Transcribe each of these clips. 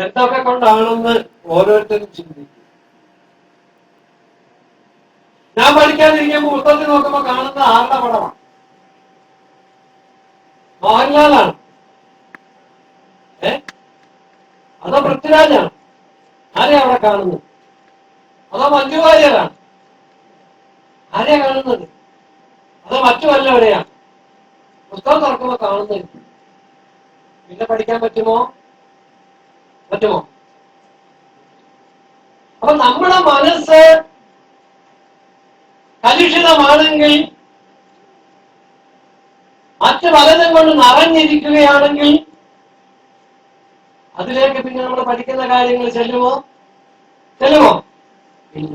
എന്തൊക്കെ കൊണ്ടാണെന്ന് ഓരോരുത്തരും ചിന്തിക്കും. ഞാൻ പഠിക്കാതിരിക്കുമ്പോൾ പുസ്തകത്തിൽ നോക്കുമ്പോൾ കാണുന്ന ആരുടെ പടമാണ്? മോഹൻലാലാണ്. അതോ പൃഥ്വിരാജാണ്? ആരെയാ അവിടെ കാണുന്നത്? അതോ മഞ്ജു വാര്യരാണ്? ആരെയാ കാണുന്നത്? അതോ മറ്റു വല്ലവരെയാണ്? പുസ്തകം തുറക്കുമ്പോൾ കാണുന്നത്. പിന്നെ പഠിക്കാൻ പറ്റുമോ? പറ്റുമോ? അപ്പൊ നമ്മുടെ മനസ്സ് കലുഷിതമാണെങ്കിൽ, മറ്റു പലതും കൊണ്ട് നിറഞ്ഞിരിക്കുകയാണെങ്കിൽ അതിലേക്ക് പിന്നെ നമ്മൾ പഠിക്കുന്ന കാര്യങ്ങൾ ചെല്ലുമോ? ഇല്ല.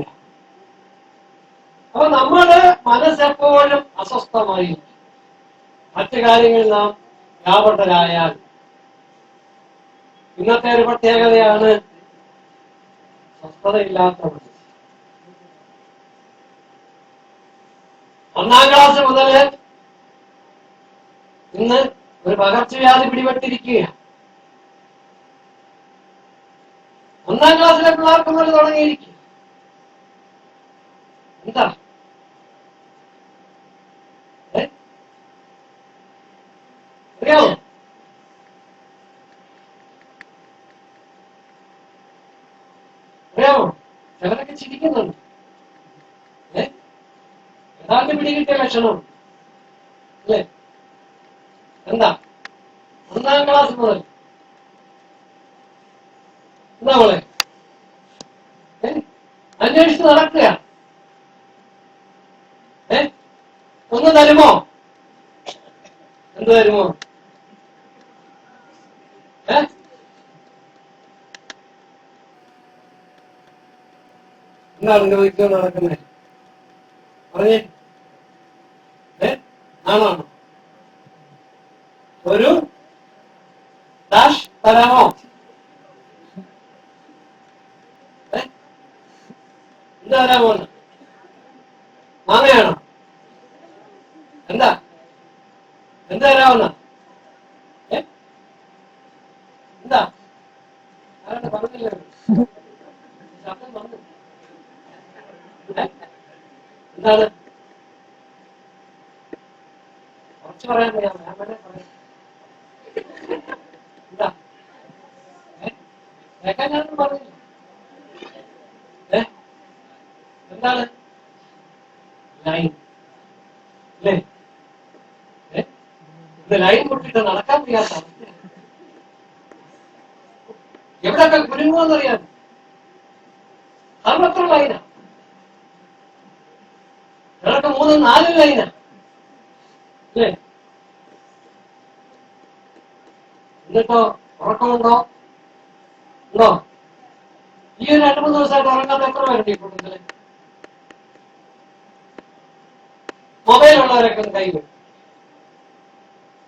അപ്പൊ നമ്മുടെ മനസ്സെപ്പോഴും അസ്വസ്ഥമായി മറ്റു കാര്യങ്ങളിൽ നാം വ്യാപൃതരായാൽ, ഇന്നത്തെ ഒരു പ്രത്യേകതയാണ് സ്വസ്ഥതയില്ലാത്ത മനസ്സ്. 1ാം ക്ലാസ് മുതൽ ഇന്ന് ഒരു പകർച്ചവ്യാധി പിടിപെട്ടിരിക്കുകയാണ്. 1ാം ക്ലാസ്സിലെ പിള്ളേർക്ക് മുതൽ തുടങ്ങിയിരിക്കുക. എന്താ? അറിയാമോ? ചിലരൊക്കെ ചിരിക്കുന്നുണ്ട്. യഥാർത്ഥ പിടികിട്ടിയ ലക്ഷണം അല്ലേ? എന്താ? 1ാം ക്ലാസ് മുതൽ എന്താ മോളെ അന്വേഷിച്ച് നടക്കുക? ഒന്ന് തരുമോ? എന്ത് തരുമോ? എന്താണ് ചോദിക്കാൻ നടക്കുന്നത്? പറഞ്ഞേ. ആണോ? ഒരു ഡാഷ് തരാമോ? എന്താ തരാമോ? മാങ്ങയാണോ? എന്താ തരാവുന്ന? എന്താ? ആരാണ് പറഞ്ഞില്ല? ശബ്ദം പറഞ്ഞു. എന്താണ്? കുറച്ച് പറയാൻ പറയാം. ഞാൻ വേണേ പറയാം. എന്താ? കേൾക്കാൻ ഞാനൊന്നും പറഞ്ഞില്ല. എന്താണ്? ലൈൻ അല്ലേ? ഇത് ലൈൻ പൊട്ടിട്ട് നടക്കാൻ വയ്യാത്ത അവസ്ഥ. എവിടെയൊക്കെ കുരുങ്ങുമെന്നറിയാം. സർവത്ര ലൈനാ. ചിലർക്ക് 3-4 ലൈനാ അല്ലേ? എന്നിട്ടോ ഉറക്കമുണ്ടോ? ഉണ്ടോ? ഈ ഒരു 2-3 ദിവസമായിട്ട് ഉറങ്ങാത്ത എത്ര പേരുണ്ട് ഈ കൂട്ടത്തില്? മൊബൈൽ ഉള്ളവരൊക്കെ കൈ വരും.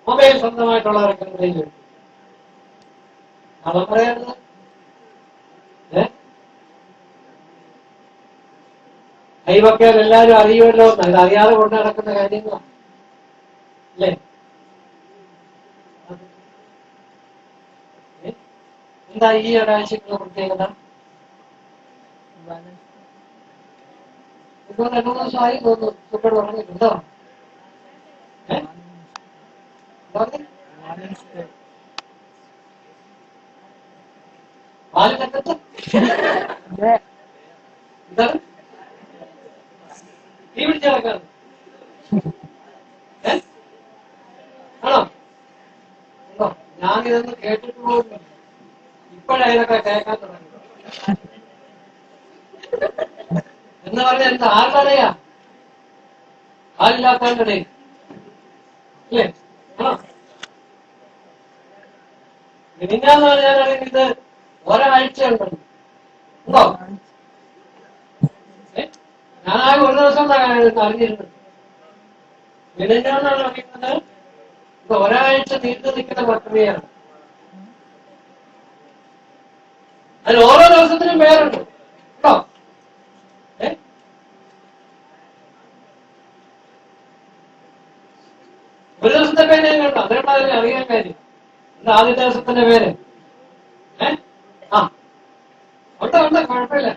മൊബൈൽ സ്വന്തമായിട്ടുള്ളവരൊക്കെ കൈ വരും. കള്ളം പറയരുത്. കൈവക്കാൻ എല്ലാവരും അറിയുമല്ലോ. ഇത് അറിയാതെ കൊണ്ട് നടക്കുന്ന കാര്യങ്ങളാണ് അല്ലേ? എന്താ ഈ ഒരാഴ്ചക്കുള്ള പ്രത്യേകത? 2 ദിവസമായി തോന്നുന്നു. സുഖം പറഞ്ഞിട്ടുണ്ടോ? പാലിനകത്ത് എന്താണ് തീ പിടിച്ച് കിടക്കാണ്? ആണോ? ഉണ്ടോ? ഞാനിതൊന്നും കേട്ടിട്ട് പോകുന്നു. ഇപ്പോഴതിനൊക്കെ കേൾക്കാൻ തുടങ്ങി. എന്ന് പറഞ്ഞാൽ എന്താ? ആരുടെയാ? പാലില്ലാത്തവരുടെ അല്ലേ? ആണോ? മിനിഞ്ഞാന്ന് ഞാൻ അറിയുന്നത് ഒരാഴ്ച ഉണ്ടല്ലോ. ഉണ്ടോ? ഞാനാകെ ഒരു ദിവസം അറിഞ്ഞിരുന്നത്. മിനിഞ്ഞാന്നാണ് അറിയുന്നത് ഇത് ഒരാഴ്ച നീണ്ടു നിൽക്കുന്ന പ്രക്രിയയാണ്. അതിൽ ഓരോ ദിവസത്തിനും പേരുണ്ട് കേട്ടോ. ഒരു ദിവസത്തെ പേര് ഞാൻ കേട്ടോ. അതുകൊണ്ടാണ് അറിയാൻ കാര്യം. എന്താ ആദ്യത്തെ ദിവസത്തിന്റെ പേര്? കുഴപ്പമില്ല.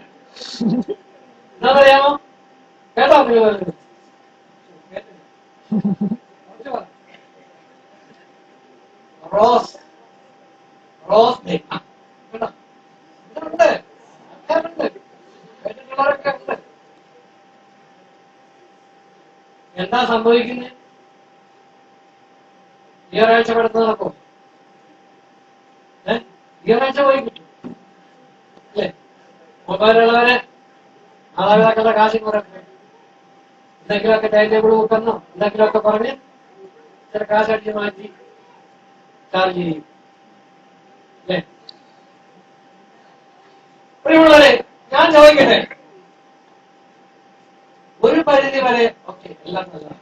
എന്താ പറയാമോ? കേട്ടോ നിങ്ങൾ? റോസ് റോസ് ഡേ കേട്ടോ, ഇതുണ്ട്, ഉണ്ട്, കേട്ടിട്ടുള്ളവരൊക്കെ ഉണ്ട്. എന്താ സംഭവിക്കുന്നത്? ഈ ഒരാഴ്ച പഠിത്തം നടക്കും. ഈ ഒരാഴ്ച പോയി കിട്ടും അല്ലേ? മൊബൈലുള്ളവരെ മാതാപിതാക്കളുടെ കാശ് കുറയ്ക്കും. എന്തെങ്കിലുമൊക്കെ ടൈം ടേബിൾ നോക്കുന്നോ എന്തെങ്കിലുമൊക്കെ പറഞ്ഞ് ചില കാശ് അടിച്ച് മാറ്റി ചാർജ് ചെയ്യും അല്ലേ? പ്രിയമുള്ളവരെ, ഞാൻ ചോദിക്കട്ടെ, ഒരു പരിധി വരെ ഓക്കെ എല്ലാം നല്ലതാണ്.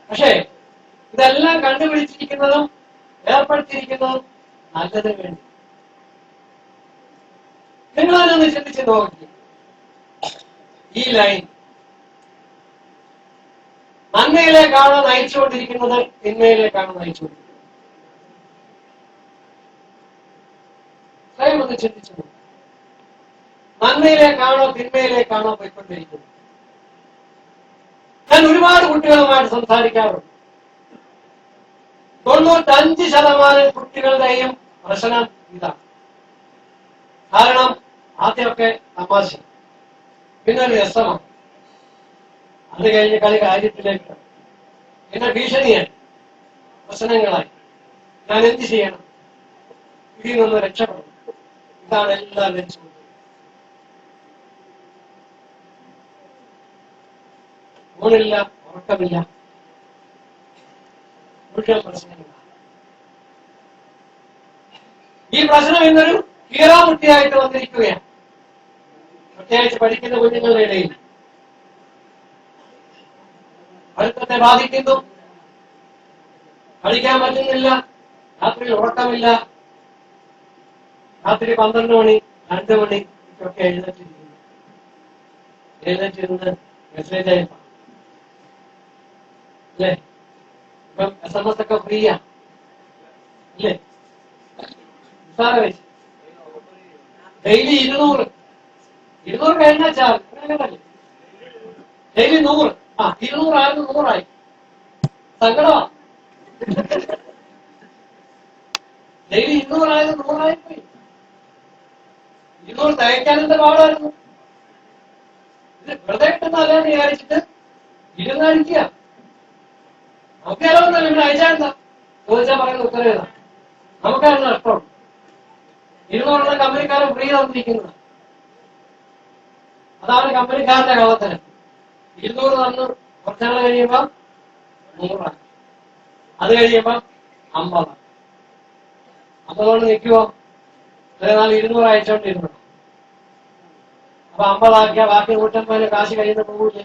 പക്ഷേ ഇതെല്ലാം കണ്ടുപിടിച്ചിരിക്കുന്നതും ഏർപ്പെടുത്തിയിരിക്കുന്നതും നല്ലതിന് വേണ്ടി. നിങ്ങളതിനൊന്ന് ചിന്തിച്ച് നോക്കി. ഈ ലൈൻ നന്മയിലേക്കാണ് നയിച്ചുകൊണ്ടിരിക്കുന്നത്, തിന്മയിലേക്കാണ് നയിച്ചുകൊണ്ടിരിക്കുന്നത്? സ്വയം ഒന്ന് ചിന്തിച്ചു നോക്കി. നന്മയിലേക്കാണോ തിന്മയിലേക്കാണോ പോയിക്കൊണ്ടിരിക്കുന്നത്? ഞാൻ ഒരുപാട് കുട്ടികളുമായിട്ട് സംസാരിക്കാറുണ്ട്. 95% കുട്ടികളുടെയും പ്രശ്നം ഇതാണ്. കാരണം ആദ്യമൊക്കെ തമാശ, പിന്നെ ഒരു രസമാണ്, അത് കഴിഞ്ഞ് കളി കാര്യത്തിലേക്ക്, പിന്നെ ഭീഷണിയായി, പ്രശ്നങ്ങളായി. ഞാൻ എന്ത് ചെയ്യണം? ഇതിൽ നിന്ന് രക്ഷപ്പെടണം. ഇതാണ് എല്ലാം ലക്ഷ്യം. ഊണില്ല, ഉറക്കമില്ല, മുഴുവൻ പ്രശ്നങ്ങളാണ്. ഈ പ്രശ്നം ഇന്നൊരു കീറാമുട്ടിയായിട്ട് വന്നിരിക്കുകയാണ്, പ്രത്യേകിച്ച് പഠിക്കുന്ന കുഞ്ഞുങ്ങളുടെ ഇടയിൽ. പഠിത്തത്തെ ബാധിക്കുന്നു, പഠിക്കാൻ പറ്റുന്നില്ല, രാത്രി ഉറക്കമില്ല, രാത്രി 12 മണി 2 മണി ഒക്കെ എഴുന്നേറ്റിരുന്ന് മെസ്സേജ് അയക്കാം അല്ലേ? ഇപ്പം SMS ഒക്കെ ഫ്രീയാ അല്ലേ? ഡെയിലി 200 കഴിഞ്ഞാൽ ചാർജ്, ഡെയിലി 100. 200 ആയിരുന്നു, 100 സങ്കടമാ. ഡെയിലി 200 ആയത് 100 പോയി. 200 തയ്ക്കാൻ എന്താ പാടായിരുന്നു? ഇത് വെറുതെ കിട്ടുന്നതല്ലെന്ന് വിചാരിച്ചിട്ട് ഇരുന്നടിക്കുക. നമുക്ക് ചിലവൊന്നല്ല, ഇവിടെ അയച്ചാൽ എന്താ ചോദിച്ചാൽ പറയുന്ന ഉത്തരം ഏതാ? നമുക്കാണ് നഷ്ടം. 200 കമ്പനിക്കാരൻ ഫ്രീ തന്നിരിക്കുന്നത്. അതാണ് കമ്പനിക്കാരന്റെ കള്ളത്തരം. 200 തന്നു, കുറച്ചാൾ കഴിയുമ്പോ 100, അത് കഴിയുമ്പോ 50. അതുകൊണ്ട് നിൽക്കുവോ? നാൾ 200 അയച്ചോണ്ടിരുന്നു. അപ്പൊ 50 ആക്കിയാ ബാക്കി 150 കാശ് കഴിയുന്ന പോകൂലേ?